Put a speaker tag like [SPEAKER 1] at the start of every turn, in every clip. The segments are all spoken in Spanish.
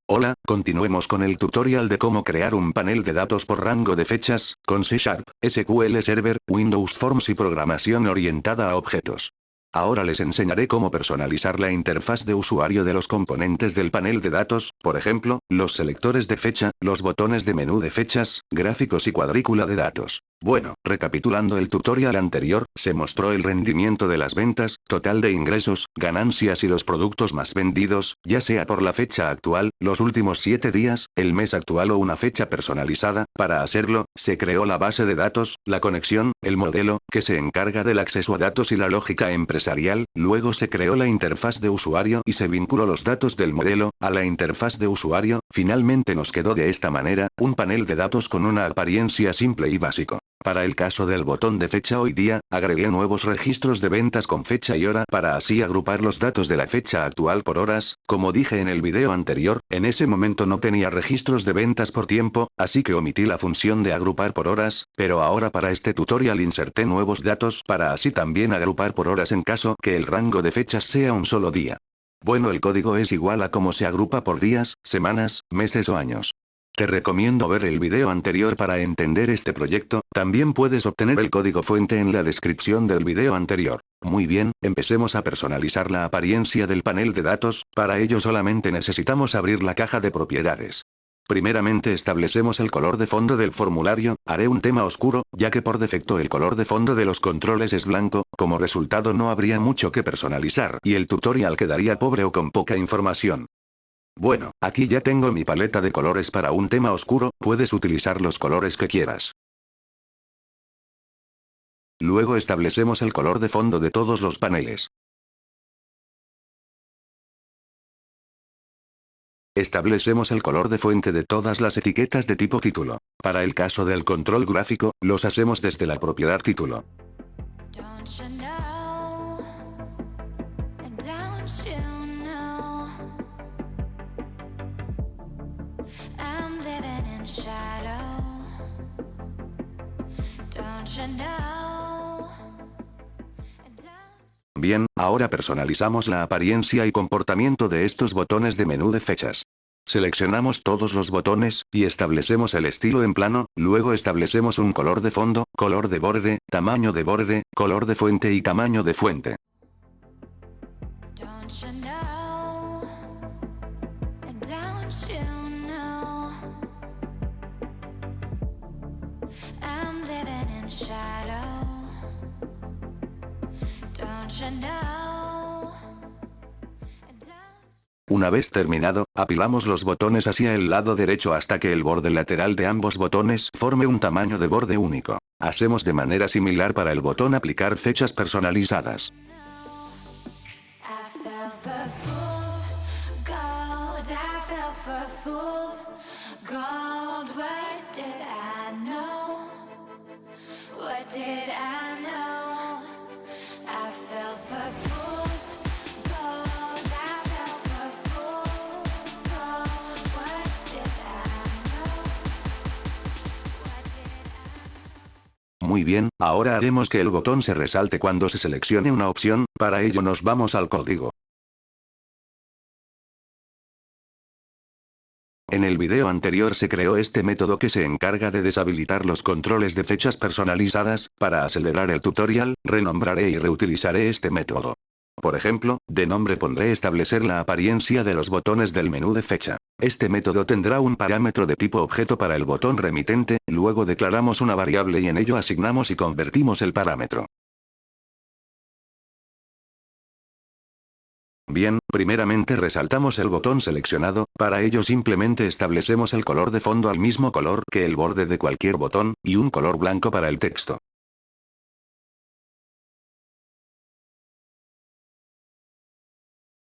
[SPEAKER 1] Hola, continuemos con el tutorial de cómo crear un panel de datos por rango de fechas, con C#, SQL Server, Windows Forms y programación orientada a objetos. Ahora les enseñaré cómo personalizar la interfaz de usuario de los componentes del panel de datos, por ejemplo, los selectores de fecha, los botones de menú de fechas, gráficos y cuadrícula de datos. Bueno, recapitulando el tutorial anterior, se mostró el rendimiento de las ventas, total de ingresos, ganancias y los productos más vendidos, ya sea por la fecha actual, los últimos 7 días, el mes actual o una fecha personalizada. Para hacerlo, se creó la base de datos, la conexión, el modelo, que se encarga del acceso a datos y la lógica empresarial, luego se creó la interfaz de usuario y se vinculó los datos del modelo a la interfaz de usuario, finalmente nos quedó de esta manera, un panel de datos con una apariencia simple y básico. Para el caso del botón de fecha hoy día, agregué nuevos registros de ventas con fecha y hora para así agrupar los datos de la fecha actual por horas. Como dije en el video anterior, en ese momento no tenía registros de ventas por tiempo, así que omití la función de agrupar por horas, pero ahora para este tutorial inserté nuevos datos para así también agrupar por horas en caso que el rango de fechas sea un solo día. Bueno, el código es igual a cómo se agrupa por días, semanas, meses o años. Te recomiendo ver el video anterior para entender este proyecto, también puedes obtener el código fuente en la descripción del video anterior. Muy bien, empecemos a personalizar la apariencia del panel de datos, para ello solamente necesitamos abrir la caja de propiedades. Primeramente establecemos el color de fondo del formulario, haré un tema oscuro, ya que por defecto el color de fondo de los controles es blanco, como resultado no habría mucho que personalizar y el tutorial quedaría pobre o con poca información. Bueno, aquí ya tengo mi paleta de colores para un tema oscuro, puedes utilizar los colores que quieras. Luego establecemos el color de fondo de todos los paneles. Establecemos el color de fuente de todas las etiquetas de tipo título. Para el caso del control gráfico, los hacemos desde la propiedad título. Bien, ahora personalizamos la apariencia y comportamiento de estos botones de menú de fechas. Seleccionamos todos los botones, y establecemos el estilo en plano, luego establecemos un color de fondo, color de borde, tamaño de borde, color de fuente y tamaño de fuente. Una vez terminado, apilamos los botones hacia el lado derecho hasta que el borde lateral de ambos botones forme un tamaño de borde único. Hacemos de manera similar para el botón aplicar fechas personalizadas. Muy bien, ahora haremos que el botón se resalte cuando se seleccione una opción, para ello nos vamos al código. En el video anterior se creó este método que se encarga de deshabilitar los controles de fechas personalizadas. Para acelerar el tutorial, renombraré y reutilizaré este método. Por ejemplo, de nombre pondré establecer la apariencia de los botones del menú de fecha. Este método tendrá un parámetro de tipo objeto para el botón remitente, luego declaramos una variable y en ello asignamos y convertimos el parámetro. Bien, primeramente resaltamos el botón seleccionado, para ello simplemente establecemos el color de fondo al mismo color que el borde de cualquier botón, y un color blanco para el texto.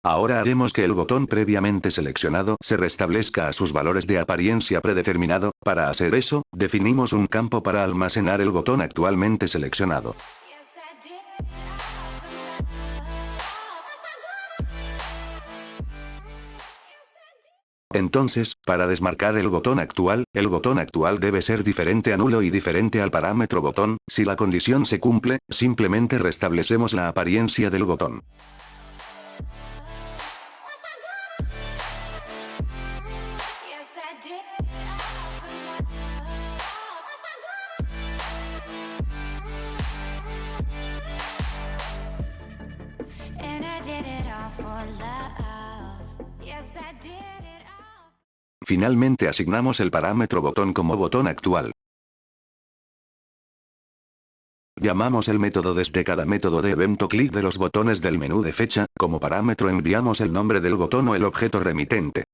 [SPEAKER 1] Ahora haremos que el botón previamente seleccionado se restablezca a sus valores de apariencia predeterminado. Para hacer eso, definimos un campo para almacenar el botón actualmente seleccionado. Entonces, para desmarcar el botón actual debe ser diferente a nulo y diferente al parámetro botón. Si la condición se cumple, simplemente restablecemos la apariencia del botón.
[SPEAKER 2] And I did it all for love. Yes, I did it all.
[SPEAKER 1] Finalmente asignamos el parámetro botón como botón actual. Llamamos el método desde cada método de evento clic de los botones del menú de fecha, como parámetro enviamos el nombre del botón o el objeto remitente.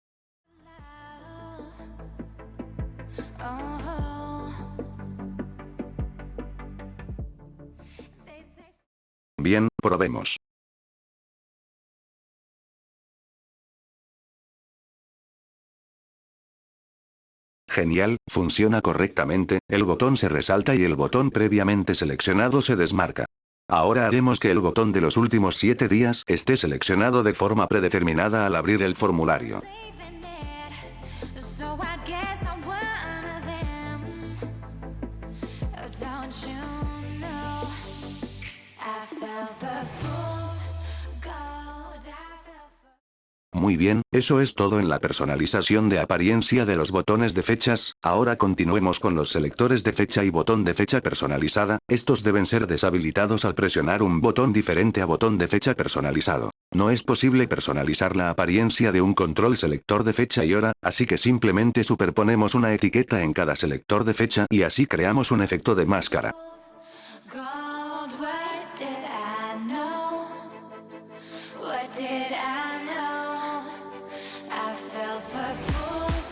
[SPEAKER 2] Oh, they say
[SPEAKER 1] Bien, probemos. Genial, funciona correctamente, el botón se resalta y el botón previamente seleccionado se desmarca. Ahora haremos que el botón de los últimos 7 días esté seleccionado de forma predeterminada al abrir el formulario.
[SPEAKER 2] leaving it. So I guess I'm one of them. Oh, don't you know? I fell for fool's gold. I fell for.
[SPEAKER 1] Muy bien, eso es todo en la personalización de apariencia de los botones de fechas. Ahora continuemos con los selectores de fecha y botón de fecha personalizada. Estos deben ser deshabilitados al presionar un botón diferente a botón de fecha personalizado. No es posible personalizar la apariencia de un control selector de fecha y hora, así que simplemente superponemos una etiqueta en cada selector de fecha y así creamos un efecto de máscara.
[SPEAKER 2] Gold, what did I know? What did I know? I fell for fool's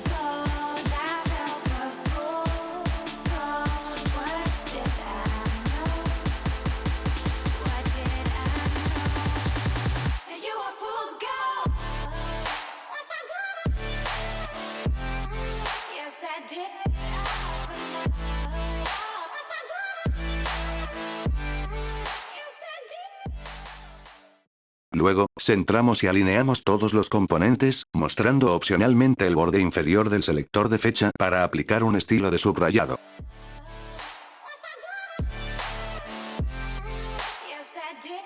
[SPEAKER 2] gold. I fell for fool's gold. What did I know? What did I know? You were fool's gold. Yes, I did. Yes, I did.
[SPEAKER 1] Luego, centramos y alineamos todos los componentes, mostrando opcionalmente el borde inferior del selector de fecha para aplicar un estilo de subrayado.
[SPEAKER 2] Yes, I did.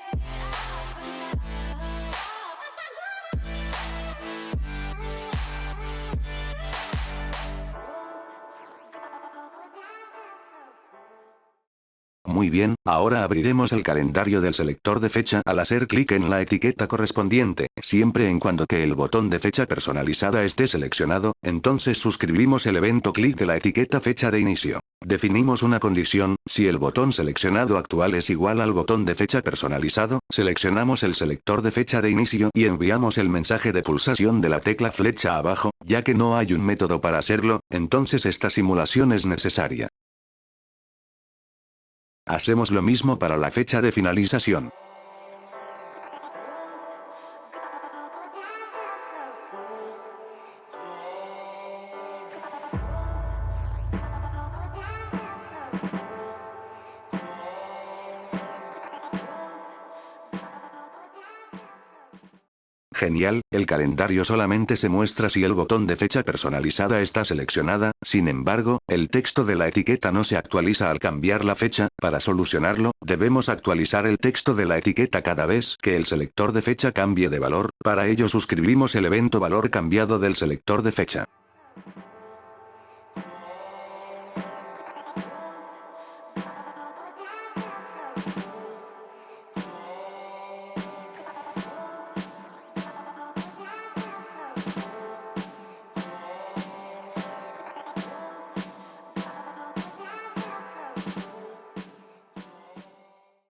[SPEAKER 1] Muy bien, ahora abriremos el calendario del selector de fecha al hacer clic en la etiqueta correspondiente, siempre en cuando que el botón de fecha personalizada esté seleccionado, entonces suscribimos el evento clic de la etiqueta fecha de inicio. Definimos una condición: si el botón seleccionado actual es igual al botón de fecha personalizado, seleccionamos el selector de fecha de inicio y enviamos el mensaje de pulsación de la tecla flecha abajo, ya que no hay un método para hacerlo, entonces esta simulación es necesaria. Hacemos lo mismo para la fecha de finalización. Genial, el calendario solamente se muestra si el botón de fecha personalizada está seleccionada, sin embargo, el texto de la etiqueta no se actualiza al cambiar la fecha. Para solucionarlo, debemos actualizar el texto de la etiqueta cada vez que el selector de fecha cambie de valor. Para ello suscribimos el evento valor cambiado del selector de fecha.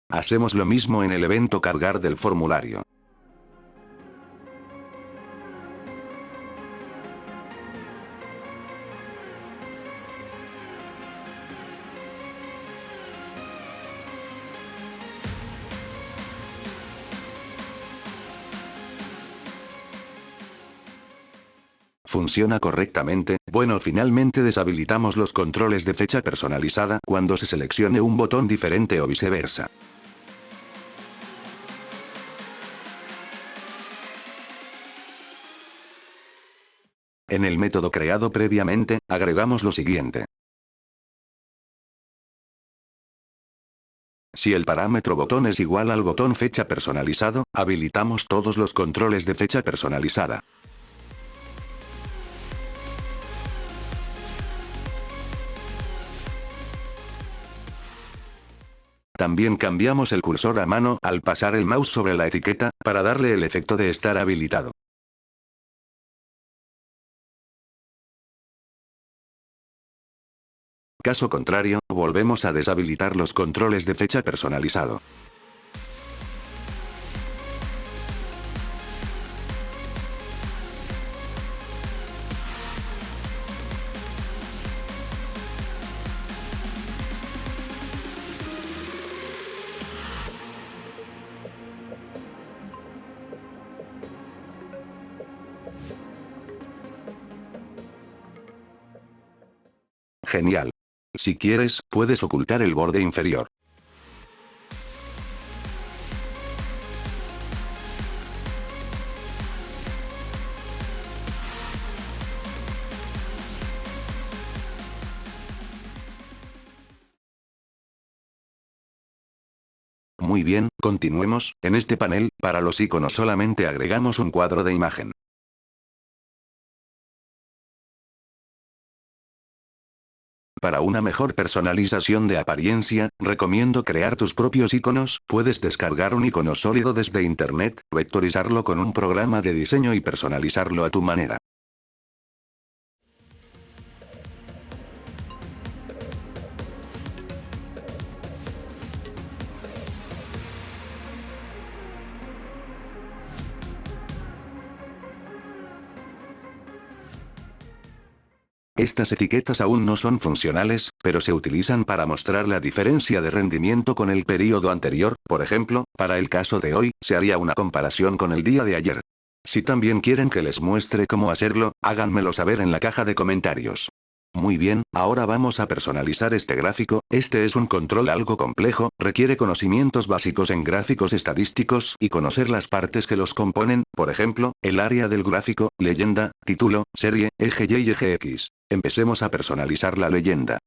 [SPEAKER 1] Hacemos lo mismo en el evento cargar del formulario. Funciona correctamente. Bueno, finalmente deshabilitamos los controles de fecha personalizada cuando se seleccione un botón diferente o viceversa. En el método creado previamente, agregamos lo siguiente. Si el parámetro botón es igual al botón fecha personalizado, habilitamos todos los controles de fecha personalizada. También cambiamos el cursor a mano al pasar el mouse sobre la etiqueta, para darle el efecto de estar habilitado. Caso contrario, volvemos a deshabilitar los controles de fecha personalizado. Genial. Si quieres, puedes ocultar el borde inferior. Muy bien, continuemos. En este panel, para los iconos solamente agregamos un cuadro de imagen. Para una mejor personalización de apariencia, recomiendo crear tus propios iconos. Puedes descargar un icono sólido desde internet, vectorizarlo con un programa de diseño y personalizarlo a tu manera. Estas etiquetas aún no son funcionales, pero se utilizan para mostrar la diferencia de rendimiento con el periodo anterior. Por ejemplo, para el caso de hoy, se haría una comparación con el día de ayer. Si también quieren que les muestre cómo hacerlo, háganmelo saber en la caja de comentarios. Muy bien, ahora vamos a personalizar este gráfico. Este es un control algo complejo, requiere conocimientos básicos en gráficos estadísticos y conocer las partes que los componen, por ejemplo, el área del gráfico, leyenda, título, serie, eje Y y eje X. Empecemos a personalizar la leyenda.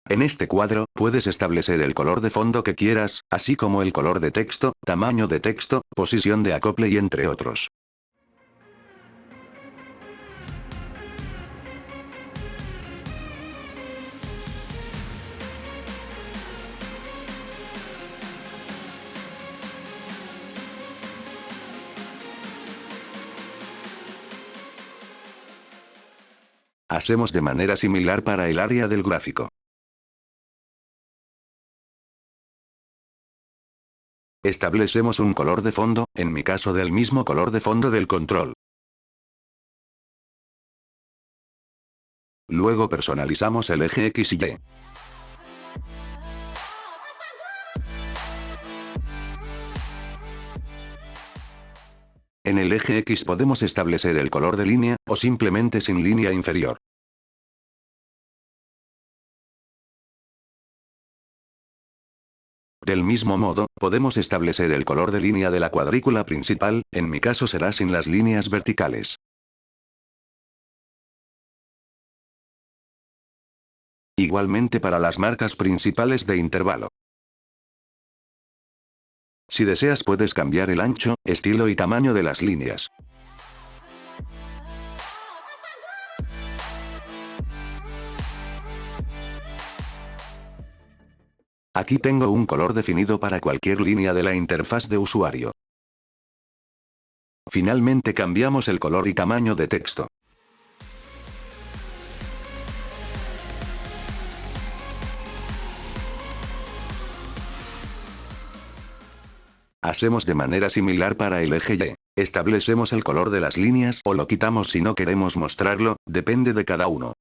[SPEAKER 1] En este cuadro, puedes establecer el color de fondo que quieras, así como el color de texto, tamaño de texto, posición de acople y entre otros. Hacemos de manera similar para el área del gráfico. Establecemos un color de fondo, en mi caso del mismo color de fondo del control. Luego personalizamos el eje X y Y. En el eje X podemos establecer el color de línea, o simplemente sin línea inferior. Del mismo modo, podemos establecer el color de línea de la cuadrícula principal, en mi caso será sin las líneas verticales. Igualmente para las marcas principales de intervalo. Si deseas puedes cambiar el ancho, estilo y tamaño de las líneas. Aquí tengo un color definido para cualquier línea de la interfaz de usuario. Finalmente cambiamos el color y tamaño de texto. Hacemos de manera similar para el eje Y. Establecemos el color de las líneas o lo quitamos si no queremos mostrarlo, depende de cada uno.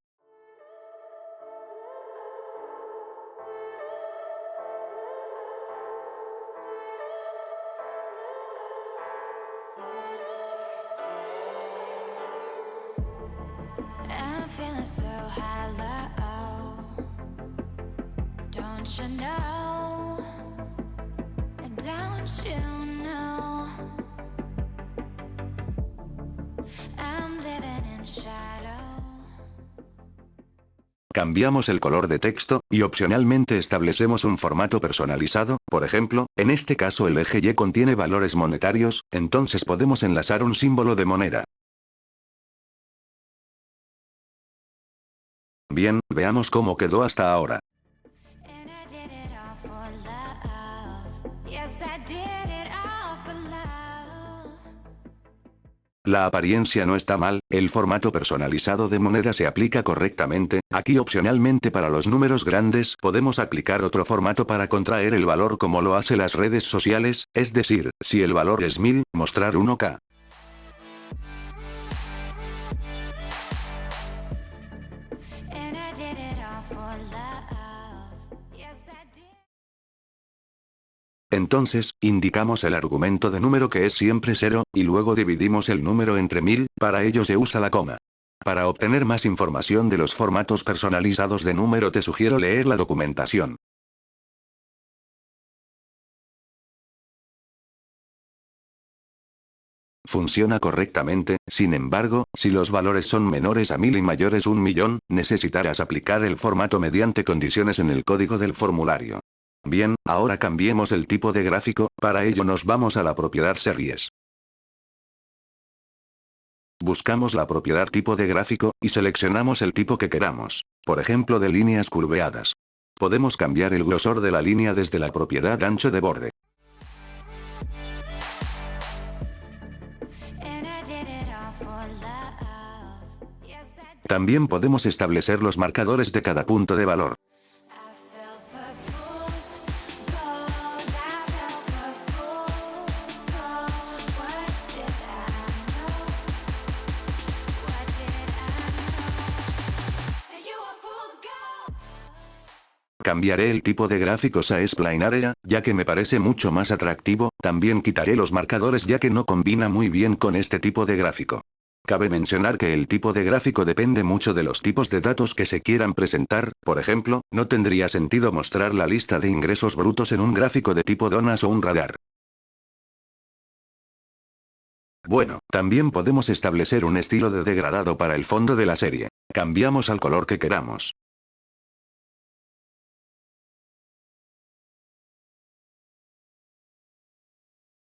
[SPEAKER 2] I'm feeling so hollow. Don't you know? Don't you know? I'm living in shadow.
[SPEAKER 1] Cambiamos el color de texto, y opcionalmente establecemos un formato personalizado. Por ejemplo, en este caso el eje Y contiene valores monetarios, entonces podemos enlazar un símbolo de moneda. Bien, veamos cómo quedó hasta ahora.
[SPEAKER 2] And I did it all for love. Yes, I did it all for love.
[SPEAKER 1] La apariencia no está mal, el formato personalizado de moneda se aplica correctamente. Aquí opcionalmente para los números grandes podemos aplicar otro formato para contraer el valor como lo hace las redes sociales, es decir, si el valor es 1000, mostrar 1K.
[SPEAKER 2] And I did it all for love. Yes, I did.
[SPEAKER 1] Entonces, indicamos el argumento de número que es siempre 0, y luego dividimos el número entre 1000, para ello se usa la coma. Para obtener más información de los formatos personalizados de número te sugiero leer la documentación. Funciona correctamente, sin embargo, si los valores son menores a 1000 y mayores a 1.000.000, necesitarás aplicar el formato mediante condiciones en el código del formulario. Bien, ahora cambiemos el tipo de gráfico, para ello nos vamos a la propiedad series. Buscamos la propiedad tipo de gráfico, y seleccionamos el tipo que queramos. Por ejemplo de líneas curveadas. Podemos cambiar el grosor de la línea desde la propiedad ancho de borde.
[SPEAKER 2] And I did it all for love. Yes, I did.
[SPEAKER 1] También podemos establecer los marcadores de cada punto de valor.
[SPEAKER 2] I fell for fool's gold. I fell for fool's gold. What did I know? What did I know? You a fool's gold.
[SPEAKER 1] Cambiaré el tipo de gráficos a Spline Area, ya que me parece mucho más atractivo. También quitaré los marcadores ya que no combina muy bien con este tipo de gráfico. Cabe mencionar que el tipo de gráfico depende mucho de los tipos de datos que se quieran presentar. Por ejemplo, no tendría sentido mostrar la lista de ingresos brutos en un gráfico de tipo donas o un radar. Bueno, también podemos establecer un estilo de degradado para el fondo de la serie. Cambiamos al color que queramos.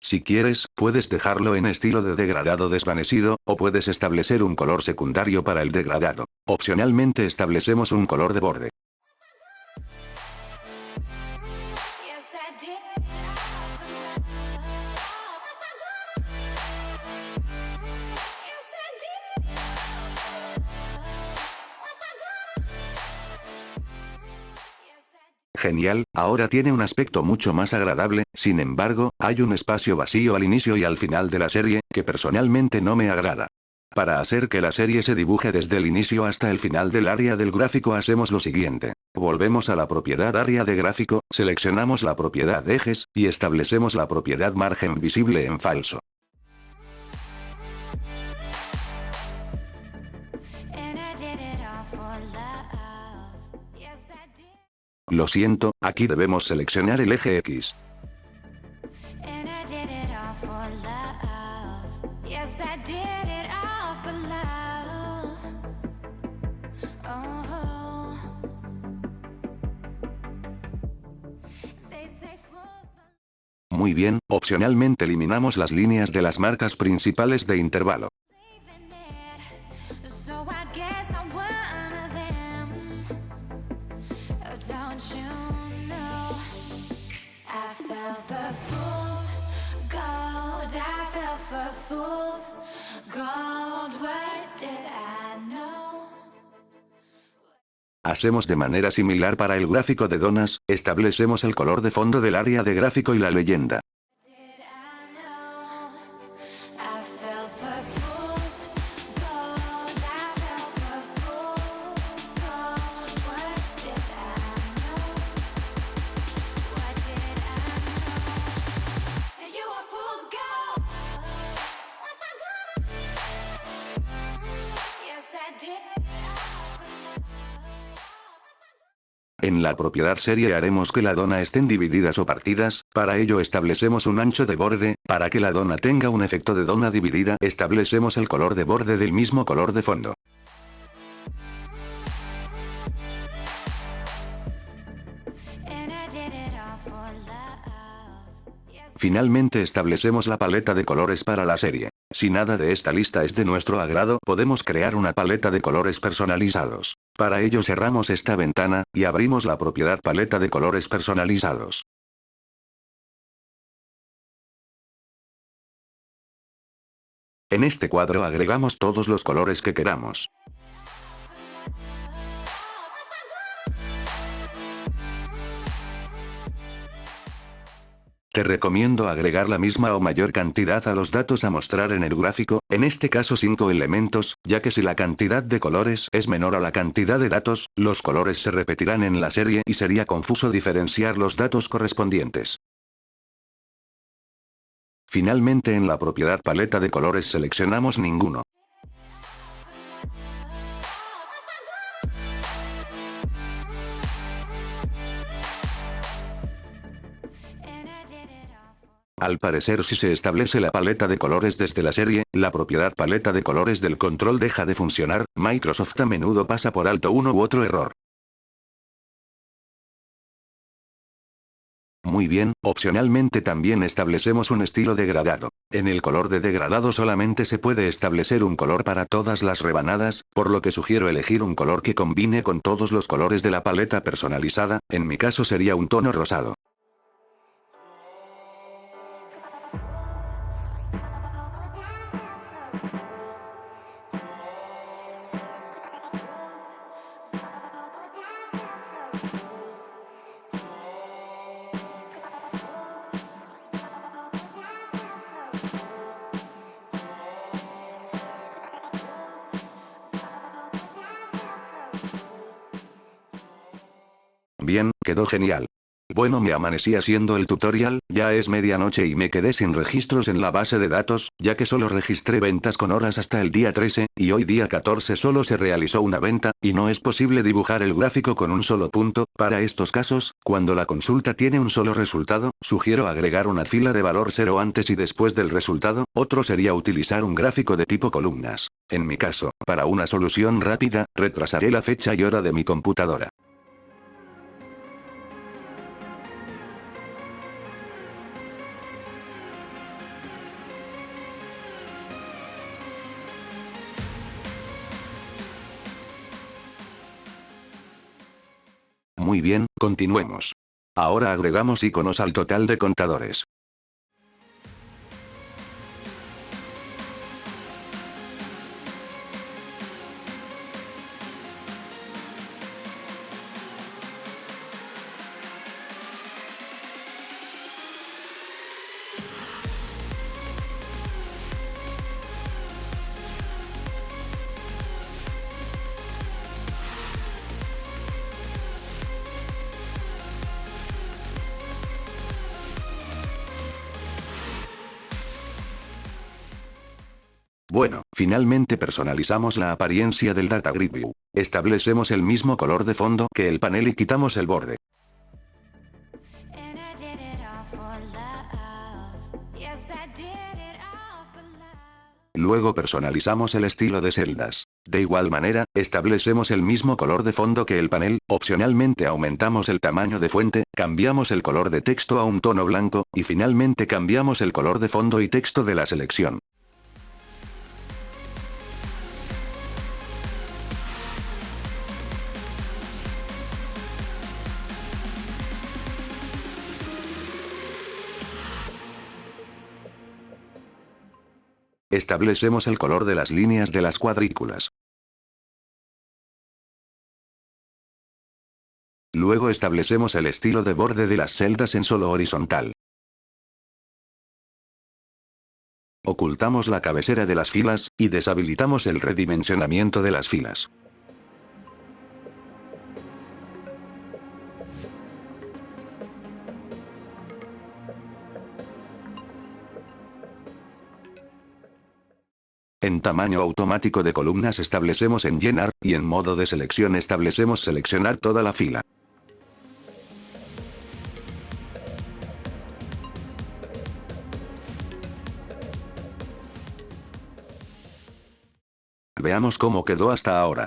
[SPEAKER 1] Si quieres, puedes dejarlo en estilo de degradado desvanecido, o puedes establecer un color secundario para el degradado. Opcionalmente establecemos un color de borde.
[SPEAKER 2] Yes, I did it all for love. Yes, I did it
[SPEAKER 1] Genial, ahora tiene un aspecto mucho más agradable. Sin embargo, hay un espacio vacío al inicio y al final de la serie, que personalmente no me agrada. Para hacer que la serie se dibuje desde el inicio hasta el final del área del gráfico hacemos lo siguiente. Volvemos a la propiedad área de gráfico, seleccionamos la propiedad ejes, y establecemos la propiedad margen visible en falso.
[SPEAKER 2] And I did it all for love. Yes, I did.
[SPEAKER 1] Lo siento, aquí debemos seleccionar el eje X.
[SPEAKER 2] And I did it all for love. Yes, I did it all for love. Oh. They say fools
[SPEAKER 1] Muy bien, opcionalmente eliminamos las líneas de las marcas principales de intervalo.
[SPEAKER 2] believe in it, so I guess I'm one of them. Oh, don't you know? I fell for fools gold. I fell for fools gold. What did I know?
[SPEAKER 1] Hacemos de manera similar para el gráfico de donas, establecemos el color de fondo del área de gráfico y la leyenda.
[SPEAKER 2] Did I know? I fell for fools gold. I fell for fools gold. What did I know? What did I know? You a fool's gold. Yes, I did.
[SPEAKER 1] En la propiedad serie haremos que la dona estén divididas o partidas, para ello establecemos un ancho de borde. Para que la dona tenga un efecto de dona dividida, establecemos el color de borde del mismo color de fondo.
[SPEAKER 2] And I did it all for love. Yes,
[SPEAKER 1] Finalmente establecemos la paleta de colores para la serie. Si nada de esta lista es de nuestro agrado, podemos crear una paleta de colores personalizados. Para ello cerramos esta ventana, y abrimos la propiedad paleta de colores personalizados. En este cuadro agregamos todos los colores que queramos. Te recomiendo agregar la misma o mayor cantidad a los datos a mostrar en el gráfico, en este caso 5 elementos, ya que si la cantidad de colores es menor a la cantidad de datos, los colores se repetirán en la serie y sería confuso diferenciar los datos correspondientes. Finalmente en la propiedad paleta de colores seleccionamos ninguno. Al parecer si se establece la paleta de colores desde la serie, la propiedad paleta de colores del control deja de funcionar, Microsoft a menudo pasa por alto uno u otro error. Muy bien, opcionalmente también establecemos un estilo degradado. En el color de degradado solamente se puede establecer un color para todas las rebanadas, por lo que sugiero elegir un color que combine con todos los colores de la paleta personalizada, en mi caso sería un tono rosado. Bien, quedó genial. Bueno, me amanecí haciendo el tutorial, ya es medianoche y me quedé sin registros en la base de datos, ya que solo registré ventas con horas hasta el día 13, y hoy día 14 solo se realizó una venta, y no es posible dibujar el gráfico con un solo punto. Para estos casos, cuando la consulta tiene un solo resultado, sugiero agregar una fila de valor 0 antes y después del resultado, otro sería utilizar un gráfico de tipo columnas. En mi caso, para una solución rápida, retrasaré la fecha y hora de mi computadora. Muy bien, continuemos. Ahora agregamos iconos al total de contadores. Bueno, finalmente personalizamos la apariencia del Data Grid View. Establecemos el mismo color de fondo que el panel y quitamos el borde.
[SPEAKER 2] And I did it all for love. Yes, I did it all for love.
[SPEAKER 1] Luego personalizamos el estilo de celdas. De igual manera, establecemos el mismo color de fondo que el panel, opcionalmente aumentamos el tamaño de fuente, cambiamos el color de texto a un tono blanco, y finalmente cambiamos el color de fondo y texto de la selección. Establecemos el color de las líneas de las cuadrículas. Luego establecemos el estilo de borde de las celdas en solo horizontal. Ocultamos la cabecera de las filas, y deshabilitamos el redimensionamiento de las filas. En tamaño automático de columnas establecemos en llenar, y en modo de selección establecemos seleccionar toda la fila. Veamos cómo quedó hasta ahora.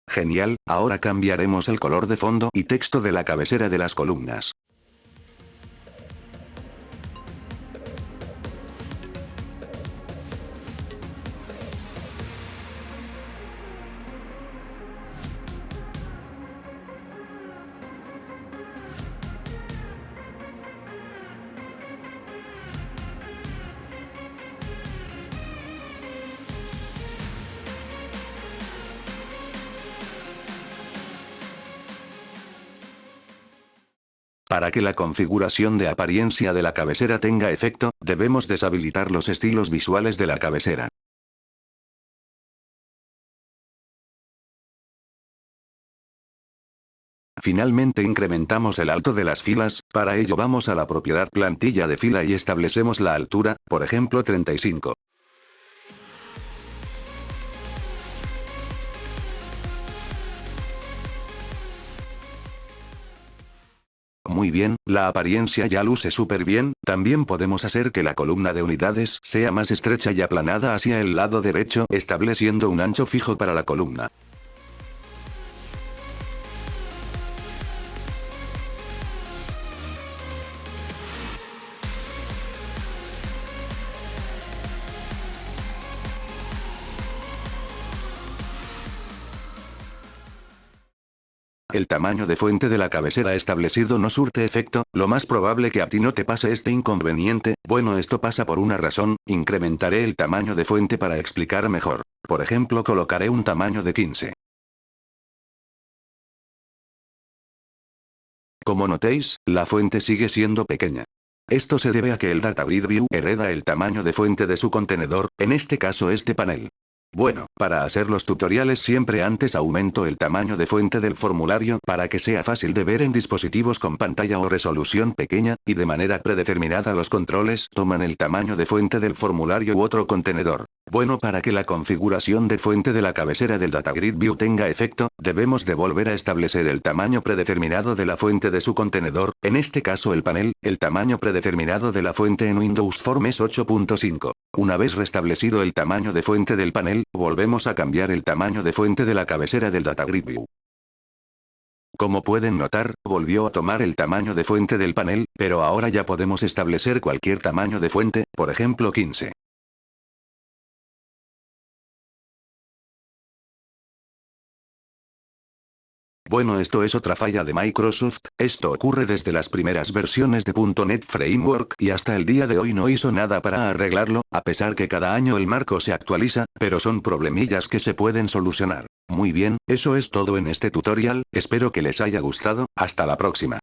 [SPEAKER 1] Genial, ahora cambiaremos el color de fondo y texto de la cabecera de las columnas. Para que la configuración de apariencia de la cabecera tenga efecto, debemos deshabilitar los estilos visuales de la cabecera. Finalmente incrementamos el alto de las filas, para ello vamos a la propiedad plantilla de fila y establecemos la altura, por ejemplo 35. Muy bien, la apariencia ya luce súper bien. También podemos hacer que la columna de unidades sea más estrecha y aplanada hacia el lado derecho, estableciendo un ancho fijo para la columna. El tamaño de fuente de la cabecera establecido no surte efecto, lo más probable que a ti no te pase este inconveniente. Bueno, esto pasa por una razón. Incrementaré el tamaño de fuente para explicar mejor. Por ejemplo, colocaré un tamaño de 15. Como notéis, la fuente sigue siendo pequeña. Esto se debe a que el Data Grid View hereda el tamaño de fuente de su contenedor, en este caso este panel. Bueno, para hacer los tutoriales siempre antes aumento el tamaño de fuente del formulario para que sea fácil de ver en dispositivos con pantalla o resolución pequeña, y de manera predeterminada los controles toman el tamaño de fuente del formulario u otro contenedor. Bueno, para que la configuración de fuente de la cabecera del Data Grid View tenga efecto, debemos de volver a establecer el tamaño predeterminado de la fuente de su contenedor, en este caso el panel. El tamaño predeterminado de la fuente en Windows Form es 8.5. Una vez restablecido el tamaño de fuente del panel, volvemos a cambiar el tamaño de fuente de la cabecera del Data Grid View. Como pueden notar, volvió a tomar el tamaño de fuente del panel, pero ahora ya podemos establecer cualquier tamaño de fuente, por ejemplo 15. Bueno, esto es otra falla de Microsoft. Esto ocurre desde las primeras versiones de .NET Framework y hasta el día de hoy no hizo nada para arreglarlo, a pesar que cada año el marco se actualiza, pero son problemillas que se pueden solucionar. Muy bien, eso es todo en este tutorial. Espero que les haya gustado. Hasta la próxima.